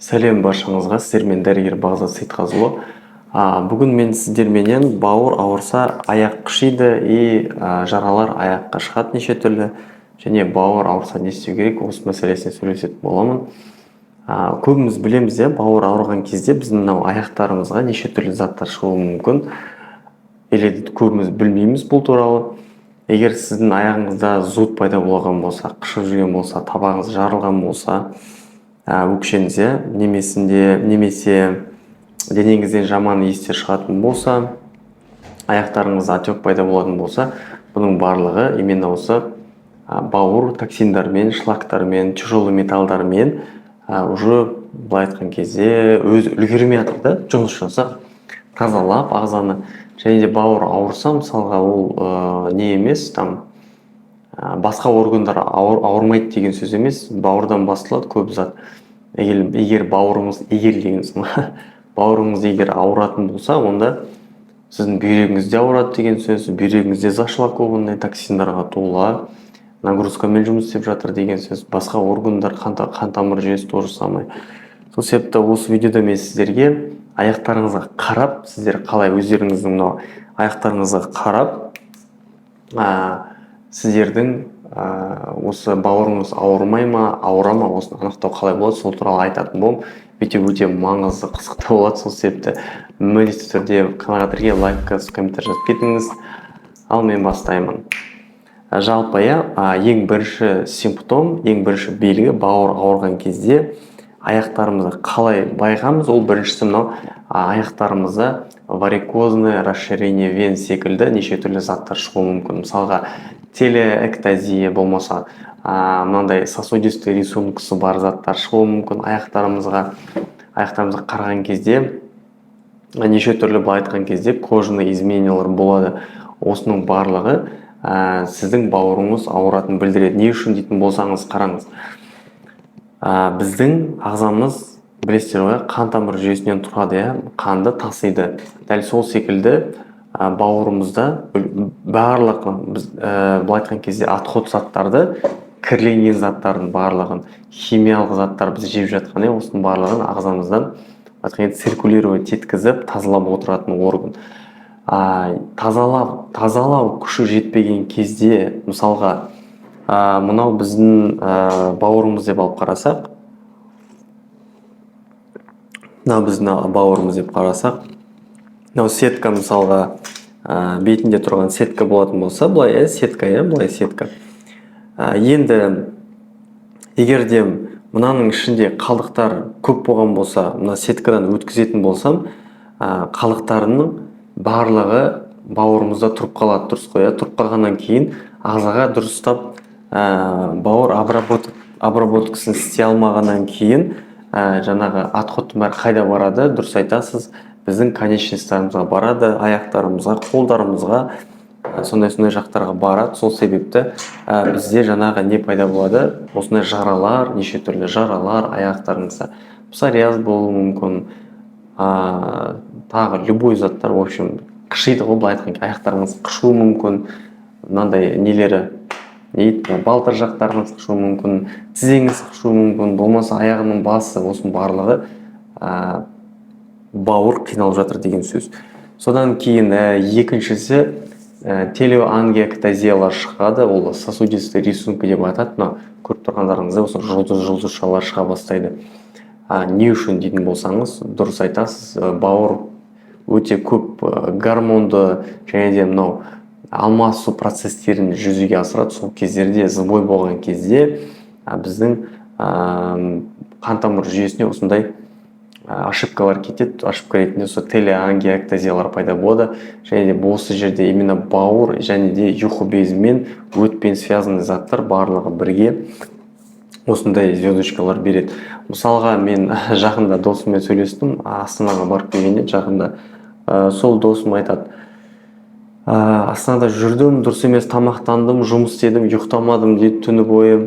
Сәлем баршаңызға, сіздермен дәрігер Бағзат Сейтқазыұлы. Бүгін мен сіздерменен бауыр ауырса аяқ қышиды жаралар аяққа шығады неше түрлі, және бауыр ауырса не істеу керек, осы мәселесіне сөйлесетін боламын. Көбіміз білеміз, бауыр ауырған кезде біздің мынау аяқтарымызға неше түрлі заттар шығуы мүмкін. Көбіміз білмейміз бұл туралы. Егер сіздің аяғыңызда зуд пайда болған болса, қышып жүрген болса, табағыңыз жарылған болса, өкшеңізде немесе денеңізден жаман иістер шығатын болса, аяқтарыңызда отек пайда болатын болса, бұның барлығы именно осы бауыр токсиндармен, шлактармен, тяжелый металдармен уже былай айтқан кезде өз үлгермей жатыр, жұмыс жасап, тазалап ағзаны. Және де бауыр ауырса, мысалға ол не емес, басқа органдар ауырмайды деген сөз емес, бауырдан басталады көп зат. Егер бауырыңыз ауыратын болса, онда сіздің бүйрегіңізде ауырады деген сөз, бүйрегіңізде зашлакованный токсиндарға толы, нагрузкамен жұмыс істеп жатыр деген сөз, басқа органдар, қан тамыр жүйесі тоже самый. Сол себепті осы видеода мен сіздерге аяқтарыңызға қарап, сіздер қалай өздеріңіздің аяқтарыңызға қарап, сіздердің осы бауырыңыз ауырмай ма, ауыра ма, осыны анықтау қалай болады, сол туралы айтатын болым. Видео өте маңызды, қызықты болады, сол себепті міндетті түрде каналға лайк, комментарий жазып кетіңіз. Ал мен бастаймын. Жалпы ең бірінші симптом, ең бірінші белгі бауыр ауырған кезде аяқтарымызды қалай байқаймыз? Ол біріншісі мынау аяқтарымызда варикозный расширение вен секілді неше түрлі заттар шығуы мүмкін. Мысалға телеэктазия болмаса, мынандай сосудистый рисункасы бар заттар шығуы мүмкін. Аяқтарымызға қараған кезде неше түрлі былай айтқан кезде кожный изменениялар болады. Осының барлығы сіздің бауырыңыз ауыратын білдіреді. Не үшін дейтін болсаңыз қараңыз. Біздің ағзамыз, білесіздер ғой, қан тамыр жүйесінен тұрады, қанды тасиды. Дәл сол секілді бауырымызда барлық былай айтқан кезде отход заттарды, кірленген заттардың барлығын, химиялық заттар біз жеп жатқан, осының барлығын ағзамыздан циркулировать еткізіп, тазалап отыратын орган. Тазалау күші жетпеген кезде, мысалға, мынау біздің бауырымыз деп алып қарасақ, мынау сетка, мысалға, бетінде тұрған сетка болатын болса, былай сетка. Енді егерде мынаның ішінде қалдықтар көп болған болса, мына сеткадан өткізетін болсам, қалдықтарының барлығы бауырымызда тұрып қалады, дұрыс қой, тұрып қалғаннан кейін ағзаға дұрыстап бауыр обработкасын істей алмағаннан кейін жаңағы отходтың бәрі қайда барады? Дұрыс айтасыз, біздің конечностарымызға барады, аяқтарымызға, қолдарымызға, сондай жақтарға барады. Сол себепті бізде жаңағы не пайда болады? Осындай жаралар, неше түрлі жаралар аяқтарыңызда. Псориаз болуы мүмкін, тағы любой заттар, в общем, қышиды ғой, былай айтқан, аяқтарыңыз қышуы мүмкін, мынандай нелері, балтыр жақтарыңыз қышуы мүмкін, тізеңіз қышуы мүмкін, болмаса аяғының басы, осының барлығы бауыр қиналып жатыр деген сөз. Содан кейін екіншісі телеангиэктазиялар шығады, ол сосудистый рисунка деп айтады. Көріп тұрғандарыңызда осы жұлдызшалар шыға бастайды. Не үшін дейтін болсаңыз, дұрыс айтасыз, бауыр өте көп гормонды және де мынау алмасу процестерін жүзеге асырады. Сол кездерде сбой болған кезде біздің қан тамыр жүйесіне осындай ошибкалар кетеді. Ошибка ретінде осы телеангиэктазиялар пайда болады. Және де осы жерде именно бауыр және де ұйқы безімен өтпен связанный заттар барлығы бірге осындай звездочкалар береді. Мысалға, мен жақында досыммен сөйлестім, Астанаға барып келгенде жақында. Сол досым айтады: Астанада жүрдім, дұрыс емес тамақтандым, жұмыс істедім, ұйықтамадым дейді, түні бойы.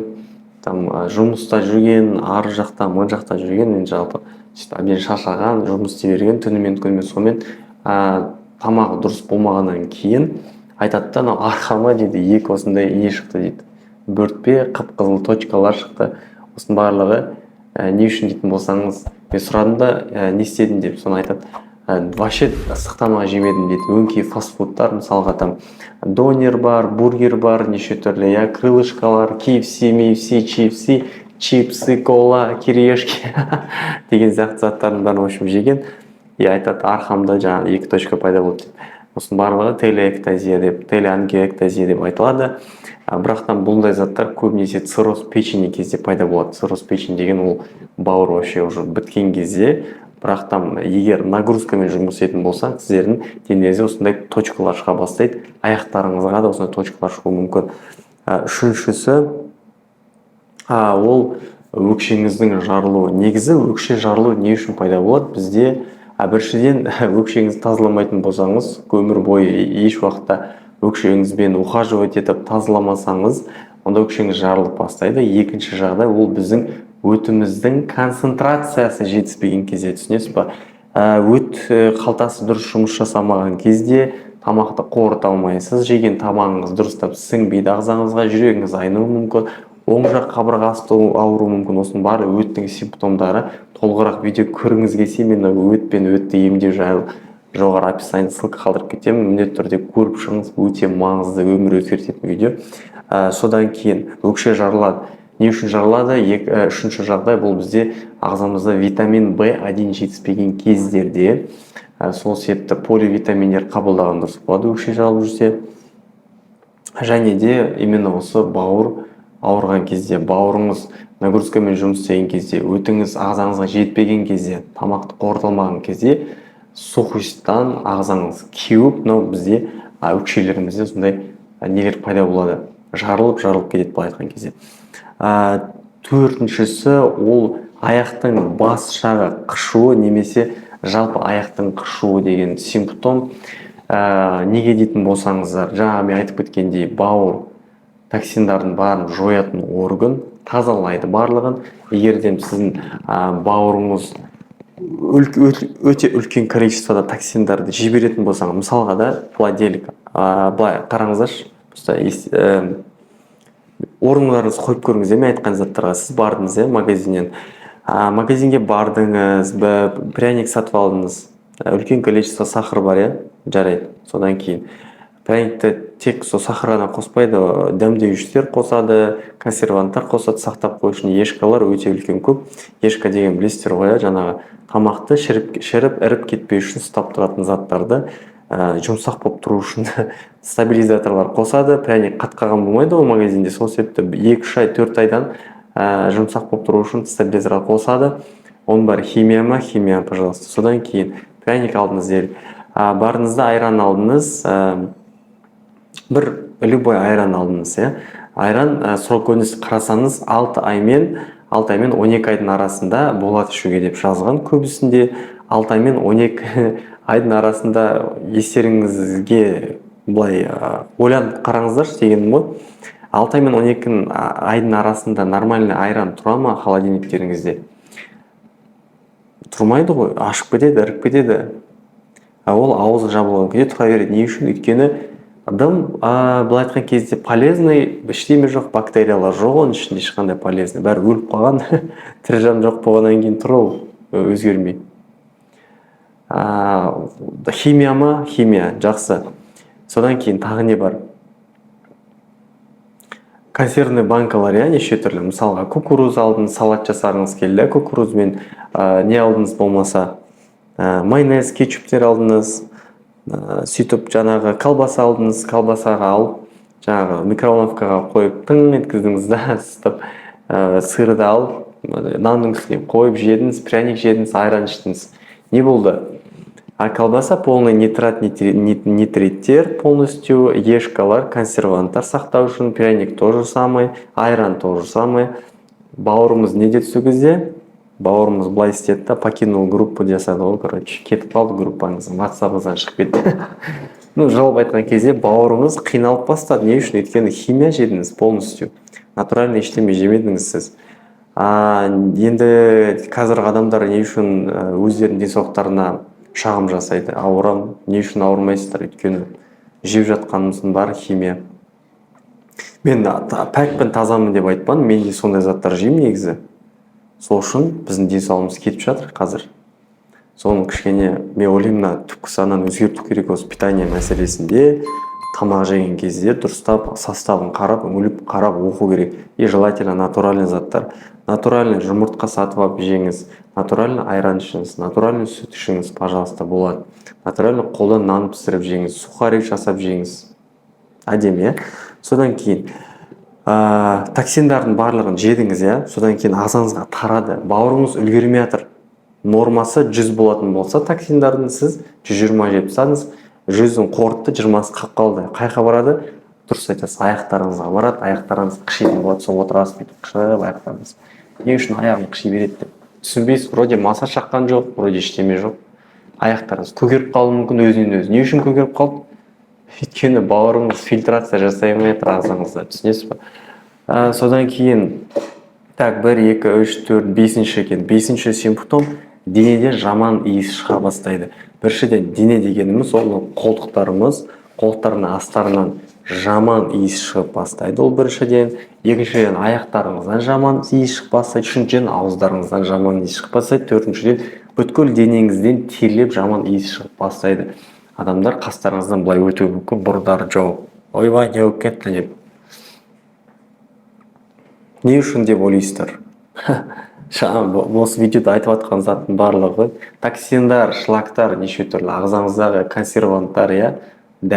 Жұмыста жүрген, ар жақта, мын жақта жүрген, мен жалпы әбден шаршаған, жұмыс істей берген, түнімен сонымен тамағы дұрыс болмағаннан кейін айтады да, арқама дейді, екі осындай не шықты дейді. Бөртпе, қып-қызыл точкалар шықты. Осының барлығы не үшін дейтін болсаңыз, мен сұрадым да не істедің деп, соны айтады. Вообще ыстық тамақ жемедім дейді. Өңкей фастфудтар, мысалға там донер бар, бургер бар, неше түрлі, крылышкалар, KFC, MFC, чипсы, кола, кириешки деген сияқты заттардың бәрін в общем жеген. И айтады, арқамда жаңағы 2 точка пайда болды деп. Осының барлығы телеэктазия деп, телеангиэктазия деп айтылады. Бірақтан бұндай заттар көбінесе цирроз печени кезде пайда болады. Цирроз печени деген ол бауыр вообще уже біткен кезде, бірақтан егер нагрузкамен жұмыс ететін болсаң, сіздердің денеңізде осындай точкалар шыға бастайды. Аяқтарыңызға да осындай точкалар шығуы мүмкін. Үшіншісі, ол өкшеңіздің жарылуы. Негізі өкше жарылуы не үшін пайда болады? Бізде біріншіден өкшеңізді тазаламайтын болсаңыз, өмір бойы еш уақытта өкшеңізбен ухаживать етіп тазаламасаңыз, онда өкшеңіз жарылып бастайды. Екінші жағдай, ол біздің өтіміздің концентрациясы жетіспеген кезде, түсінесіз ба? Өт қалтасы дұрыс жұмыс жасамаған кезде тамақты қорыта алмайсыз, жеген тамағыңыз дұрыстап сіңбейді ағзаңызға, жүрегіңіз айнуы мүмкін, оң жақ қабырғасы ауруы мүмкін. Осының бары өттің симптомдары. Толығырақ видео көріңіз келсе, мен өтті емдеу жайлы жоғары описание ссылка қалдырып кетемін. Міндетті түрде көріп шығыңыз, өте маңызды, өмір өзгертетін видео. Содан кейін өкше жарылады. Не үшін жарылады? Үшінші жағдай, бұл бізде ағзамызда витамин В1 жетіспеген кездерде, сол себепті поливитаминдер қабылдаған дұрыс болады өкше жарылып жүрсе. Және де именно осы бауыр ауырған кезде, бауырыңыз нагрузкамен жұмыс істеген кезде, өтіңіз ағзаңызға жетпеген кезде, тамақты қорытылмаған кезде сухостьтан ағзаңыз кеуіп, бізде өкшелерімізде сондай нелер пайда болады, жарылып кетеді былай айтқан кезде. Төртіншісі, ол аяқтың бас жағы қышуы, немесе жалпы аяқтың қышуы деген симптом. Неге дейтін болсаңыздар, жаңа мен айтып кеткендей, бауыр токсиндардың барын жоятын орган, тазалайды барлығын. Егерден сіздің бауырыңыз өте үлкен количествода токсиндарды жіберетін болсаңыз, мысалға да владелік, былай қараңыздаршы, орындарыңыз қойып көріңіз, мен айтқан заттарға. Сіз бардыңыз магазиннен, магазинге бардыңыз, пряник сатып алдыңыз, үлкен количество сахар бар, жарайды. Содан кейін пряникті тек сол сахар ғана қоспайды, дәмдеуіштер қосады, консерванттар қосады, сақтап қою үшін ешкалар өте үлкен көп. Ешка деген білесіздер ғой, жаңағы тамақты шіріп іріп кетпеу үшін ұстап тұратын заттарды жұмсақ болып тұру үшін стабилизаторлар қосады. Пряник қатқаған болмайды ол магазинде, сол себепті 2-3 ай, 4 айдан жұмсақ болып тұру үшін стабилизатор қосады. Оның бәрі химия ма? Химия, пожалуйста. Содан кейін пряник алдыңыз делік. Барыңызда айран алдыңыз, бір любой айран алдыңыз. Айран срок годности қарасаңыз 6 аймен 12 айдың арасында болады ішуге деп жазған. Көбісінде 6 аймен 12 айдың арасында. Естеріңізге былай ойланып қараңыздар дегенім ғой. 6 аймен 12 айдың арасында нормальный айран тұра ма холодильниктеріңізде? Тұрмайды ғой, ашып кетеді, іріп кетеді. Ол ауызы жабылған кезде тұра береді. Не үшін? Өйткені дым, былай айтқан кезде полезный, ештеме жоқ, бактериялар жоқ, оның ішінде ешқандай полезный. Бәрі өліп қалған, тірі жан жоқ болғаннан кейін тұр ол өзгермей. Химия ма? Химия, жақсы. Содан кейін тағы не бар? Консервный банкалар, неше түрлі. Мысалға кукуруз алдыңыз, салат жасағыңыз келді, кукурузбен не алдыңыз болмаса, майонез, кетчуптер алдыңыз, сөйтіп жаңағы колбаса алдыңыз, колбасаға алып, жаңағы микроволновкаға қойып, тың еткіздіңіз да, ыстып, сырды алып, нанның үстіне қойып жедіңіз, пряник жедіңіз, айран іштіңіз. Не болды? Колбаса полный нитриттер полностью, ешкалар, консерванттар сақтау үшін, пряник тоже самый, айран тоже самый. Бауырымыз не деді сол кезде? Бауырымыз былай істеді, покинул группу жасады ғой, короче, кетіп қалды группаңыз, WhatsApp-ыңыздан шығып кетті. Жалпы айтқан кезде бауырыңыз қиналып бастады. Не үшін? Өйткені химия жедіңіз полностью. Натуральный ештеме жемедіңіз сіз. Енді қазіргі адамдар не үшін өздерінің денсаулықтарына шағым жасайды? Ауырам, не үшін ауырмайсыздар? Өйткені жеп жатқанымыздың бәрі химия. Мен пәкпін, тазамын деп айтпан, мен де сондай заттар жеймін негізі. Сол үшін біздің денсаулығымыз кетіп жатыр қазір. Соны кішкене мен ойлаймын, мына түпкі сананы өзгерту керек осы питание мәселесінде. Тамақ жеген кезде дұрыстап составын қарап, үңіліп қарап оқу керек. И желательно натуральный заттар. Натуральный жұмыртқа сатып алып жеңіз, натуральный айран ішіңіз, натуральный сүт ішіңіз, пожалуйста, болады. Натуральный қолдан нан пісіріп жеңіз, сухарик жасап жеңіз. Әдемі, содан кейін токсиндардың барлығын жедіңіз, содан кейін ағзаңызға тарады, бауырыңыз үлгермей жатыр. Нормасы 100 болатын болса токсиндардың, сіз 120 жеп тастадыңыз, 100-дің қорытты 20-сы қалып қалды. Қайқа барады? Дұрыс айтасыз, аяқтарыңызға барады, аяқтарыңыз қышитын болады, сол отырасыз бүйтіп қышып аяқтарыңыз. Не үшін аяғым қыши береді деп түсінбейсіз. Вроде массаж шаққан жоқ, вроде ештеме жоқ. Аяқтарыңыз көгеріп қалуы мүмкін өзінен өзі. Не үшін көгеріп қалды? Өйткені бауырыңыз фильтрация жасай алмай жатыр ағзаңызда, түсінесіз ба? Содан кейін 1, 2, 3, 4, 5 екен. 5-ші симптом денеде жаман иіс шыға бастайды. Біріншіден дене дегеніміз ол қолтықтардың астарынан жаман иіс шығып бастайды. Ол біріншіден. Екіншіден аяқтарыңыздан жаман иіс шығып бастайды. Үшіншіден ауыздарыңыздан жаман иіс шығып бастайды. Төртіншіден бүткіл денеңізден терлеп жаман иіс шығып бастайды. Адамдар қастарыңыздан былай өтуі мүмкін, бұрындары жауып, ойбай не болып кетті деп. Не үшін деп ойлайсыздар? Осы видеода айтып жатқан заттың барлығы токсиндар, шлактар, неше түрлі ағзаңыздағы консерванттар,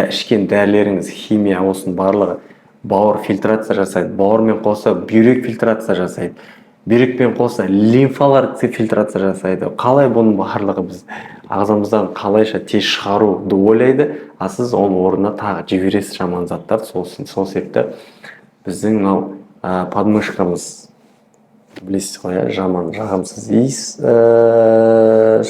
ішкен дәрілеріңіз, химия, осының барлығы бауыр фильтрация жасайды. Бауырмен қоса бүйрек фильтрация жасайды. Бүйрекпен қоса лимфалар фильтрация жасайды. Қалай бұның барлығы біз ағзамыздан қалайша тез шығаруды ойлайды, а сіз оның орнына тағы жібересіз жаман заттар. Сол себепті біздің подмышкамыз, білесіз ғой, жаман жағымсыз иіс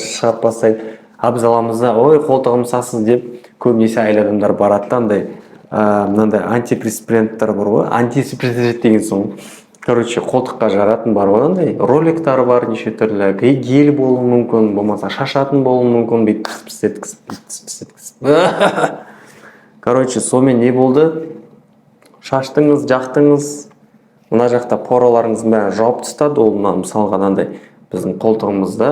шығып бастайды. Абзаламызда ой қолтығым сасыз деп көбінесе әйел адамдар барады, мынандай антипреспиранттар бар ғой, антисепрессивт деген соң. Короче, қолтыққа жаратын бар ғой, роликтар бар неше түрлі, гель болуы мүмкін, болмаса шашатын болуы мүмкін, короче, сонымен не болды? Шаштыңыз, жақтыңыз, мына жақта пораларыңыздың бәрін жауып тастады. Ол мысалға біздің қолтығымызда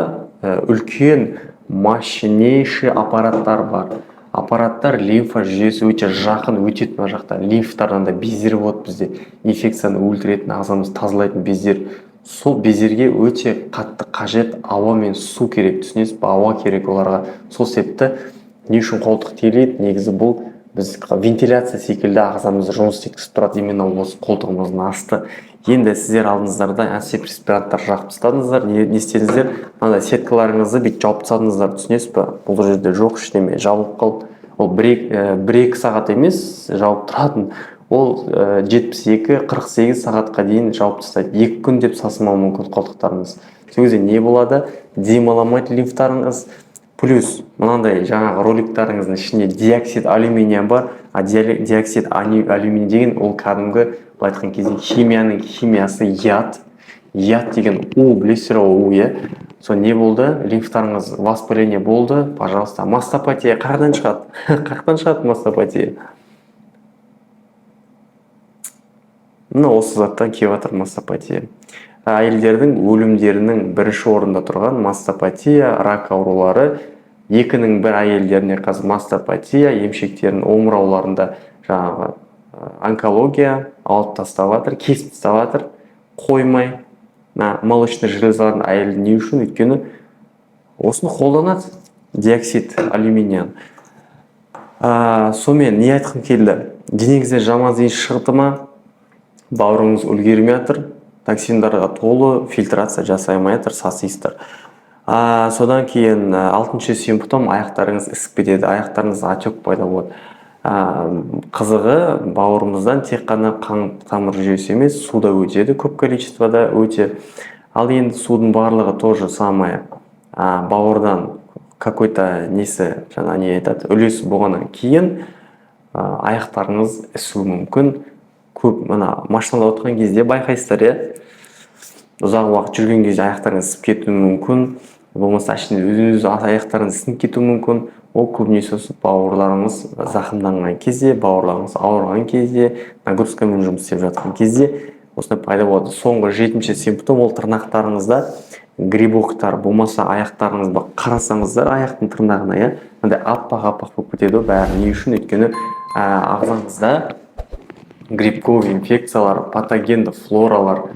үлкен мощнейший аппараттар бар. Аппараттар лимфа жүйесі өте жақын өтеді. Мына жақта лимфтардан да бездер болады бізде. Инфекцияны өлтіретін, ағзамызды тазалайтын бездер. Сол бездерге өте қатты қажет ауа мен су керек, түсінесіз ба? Ауа керек оларға. Сол себепті не үшін қолтық терлейді? Негізі бұл біз вентиляция секілді ағзамызды жұмыс істеткізіп тұрады, именно осы қолтығымыздың асты. Енді сіздер алдыңыздарда антипреспиранттар жағып тастадыңыздар, не істедіңіздер? Мынандай сеткаларыңызды бүйтіп жауып тастадыңыздар, түсінесіз ба? Бұл жерде жоқ ештеме, жабылып қалды. Ол 1-2 сағат емес жауып тұратын. Ол 72-48 сағатқа дейін жауып тастайды. 2 күн деп сасымау мүмкін қолтықтарыңыз. Сол кезде не болады? Демаламайды лимфтарыңыз. Плюс мынандай жаңағы роликтарыңыздың ішінде диоксид алюминия бар. А диоксид алюминий деген ол кәдімгі, былай айтқан кезде химияның химиясы яд. Яд деген у, білесіздер ғой, у, Сол не болды? Лимфтарыңыз воспаление болды. Пожалуйста, мастопатия қайдан шығады? Қайдан шығады мастопатия? Осы заттан келіп жатыр мастопатия. Әйелдердің өлімдерінің бірінші орында тұрған мастопатия, рак аурулары. 2-ның 1 әйелдеріне қазір мастопатия, емшектердің омырауларында жаңағы онкология алып тастап жатыр, кесіп тастап жатыр, қоймай. Молочный железалардың әйелі не үшін? Өйткені осыны қолданады, диоксид алюминияны. Сонымен не айтқым келді? Денеңізде жаман иіс шығды ма? Бауырыңыз үлгермей жатыр, токсиндарға толы, фильтрация жасай алмай жатыр, сасисыздар. Содан кейін 6-шы симптом аяқтарыңыз ісіп кетеді, аяқтарыңыз отек пайда болады. Қызығы бауырымыздан тек қана қан тамыр жүйесі емес, суда өтеді, көп количествода өте. Ал енді судың барлығы тоже самое. Бауырдан какой-то несі, жаңа не айтады, үлесі болғаннан кейін аяқтарыңыз ісуі мүмкін. Көп машинада отырған кезде байқайсыздар, ұзақ уақыт жүрген кезде аяқтарыңыз ісіп кетуі мүмкін. Болмаса өзіңіз аяқтарыңыз ісініп кетуі мүмкін. Ол көбінесе бауырларыңыз зақымданған кезде, бауырларыңыз ауырған кезде, нагрузкамен жұмыс істеп жатқан кезде осындай пайда болады. Соңғы 7-ші симптом ол тырнақтарыңызда грибоктар болмаса аяқтарыңызды қарасаңыздар аяқтың тырнағына, иә, мындай аппақ болып кетеді. Бәрі не үшін? Өйткені ағзаңызда грибковый инфекциялар, патогенді флоралар,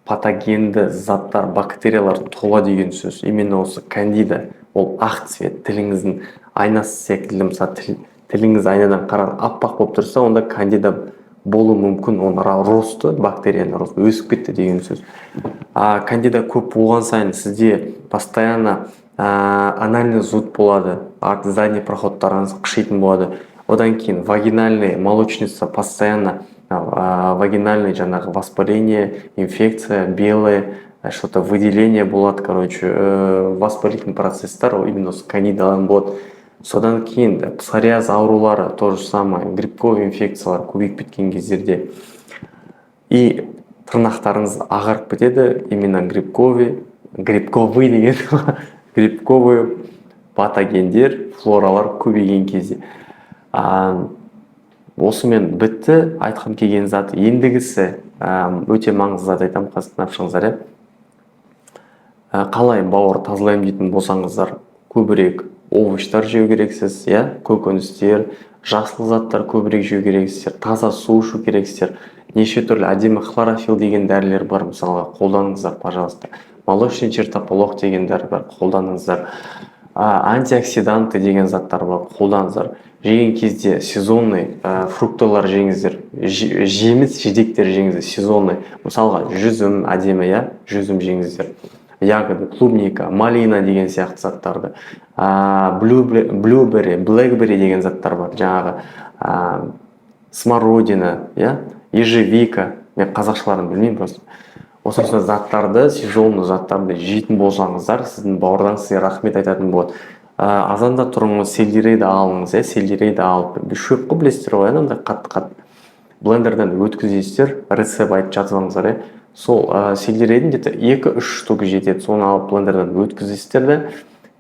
патогенді заттар, бактериялар тола деген сөз. Именно осы кандида, ол ақ цвет, тіліңіздің айнасы секілді. Мысалы, тіліңіз айнадан қарап аппақ болып тұрса, онда кандида болу мүмкін. Оны росты, бактерияны росты, өсіп кетті деген сөз. Кандида көп болған сайын сізде постоянно анальный зуд болады, задний проходтарыңыз қышитын болады. Одан кейін вагинальный молочница, постоянно вагинальный жаңағы воспаление, инфекция, белое, что-то выделение болады, воспалительный процесстар именно с кандидадан болады. Содан кейін псориаз аурулары, то же самое, грибковый инфекциялар көбейіп кеткен кездерде. И тырнақтарыңыз ағарып кетеді, именно грибковый деген грибковый патогендер, флоралар көбейген кезде. Осымен бітті айтқым келген зат. Ендігісі өте маңызды зат айтам, қасына тыңдаңыздар. Қалай бауыр тазалаймын дейтін болсаңыздар, көбірек овощтар жеу керексіз, көкөністер, жасыл заттар көбірек жеу керексіздер, таза су ішу керексіздер. Неше түрлі әдемі хлорофилл деген дәрілер бар, мысалға қолданыңыздар, пожалуйста. Молочный чертополох деген дәрі бар, қолданыңыздар. Антиоксиданты деген заттар бар, қолданыңыздар. Жеген кезде сезонный фруктылар жеңіздер, жеміс жидектер жеңіздер, сезонный. Мысалға жүзім әдемі, жүзім жеңіздер. Ягоды, клубника, малина деген сияқты заттарды. Блюбери, блэкбери деген заттар бар. Жаңағы смородина, ежевика. Мен қазақшаларын білмеймін просто. Осы заттарды, сезонный заттарды жейтін болсаңыздар, сіздің бауырдан сізге рахмет айтатын болады. Азанда тұрыңыз, сельдерейді алыңыз, сельдерейді алып, шөп қой білесіздер ғой, андай қатты блендерден өткізесіздер, рецепт айтып жазбаңыздар. Сол сельдерейдің где-то 2-3 штук жетеді, соны алып блендерден өткізесіздер де,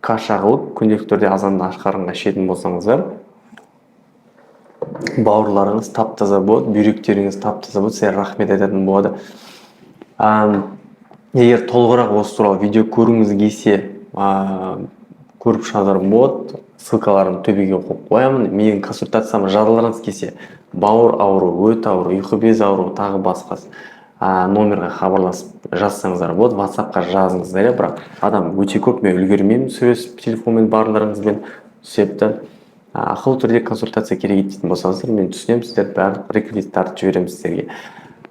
каша қылып, күнделікті түрде азанда аш қарынға ішетін болсаңыздар, бауырларыңыз тап-таза болады, бүйректеріңіз тап-таза болады, сізге рахмет айтатын болады. Егер толығырақ осы туралы видео көргіңіз келсе, көріп шығарар болады, ссылкаларын төбеге қойып қоямын. Менің консультацияма жазыларыңыз келсе, бауыр ауру, өт ауру, ұйқы без ауру, тағы басқасы номерға хабарласып жазсаңыздар болады, WhatsApp-қа жазыңыздар. Бірақ адам өте көп, мен үлгермеймін сөйлесіп телефонмен барларыңызбен. Себепті ақылы түрде консультация керек ететін болсаңыздар, мен түсінемін, сіздер бәрін реквизиттарды жіберемін сіздерге.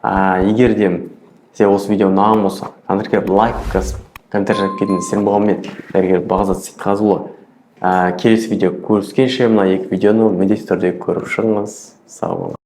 Егер де сізге осы видео ұнаған болса, лайк жазып, комментарий жазып кетіңіз. Сен болған мен дәрігер Бағзат Сейтқазыұлы. Келесі видео көріскенше мына екі видеоны міндетті түрде көріп шығыңыз. Сау болыңыз.